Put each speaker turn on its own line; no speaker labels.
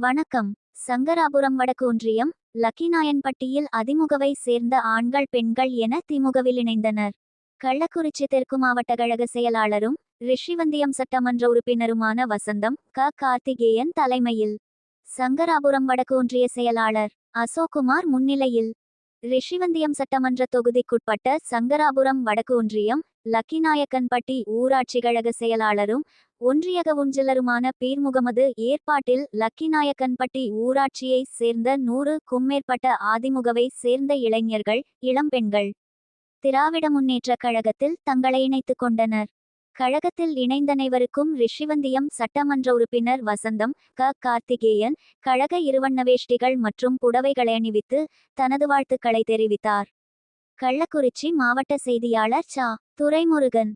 வணக்கம். சங்கராபுரம் வடக்கு ஒன்றியம் லக்கிநாயன்பட்டியில் அதிமுகவை சேர்ந்த ஆண்கள் பெண்கள் என திமுகவில் இணைந்தனர். கள்ளக்குறிச்சி தெற்கு மாவட்ட கழக செயலாளரும் ரிஷிவந்தியம் சட்டமன்ற உறுப்பினருமான வசந்தம் கார்த்திகேயன் தலைமையில், சங்கராபுரம் வடக்கு ஒன்றிய செயலாளர் அசோக்குமார் முன்னிலையில், ரிஷிவந்தியம் சட்டமன்ற தொகுதிக்குட்பட்ட சங்கராபுரம் வடக்கு ஒன்றியம் லக்கிநாயக்கன்பட்டி ஊராட்சி கழக செயலாளரும் ஒன்றிய கவுன்சிலருமான பீர் முகமது ஏற்பாட்டில் லக்கிநாயக்கன்பட்டி ஊராட்சியை சேர்ந்த 100க்கும் மேற்பட்ட அதிமுகவை சேர்ந்த இளைஞர்கள், இளம்பெண்கள் திராவிட முன்னேற்ற கழகத்தில் தங்களை இணைத்துக் கொண்டனர். கழகத்தில் இணைந்தனைவருக்கும் ரிஷிவந்தியம் சட்டமன்ற உறுப்பினர் வசந்தம் கார்த்திகேயன் கழக இருவண்ண வேஷ்டிகள் மற்றும் புடவைகளை அணிவித்து தனது வாழ்த்துக்களை தெரிவித்தார். கள்ளக்குறிச்சி மாவட்ட செய்தியாளர் துரைமுருகன்.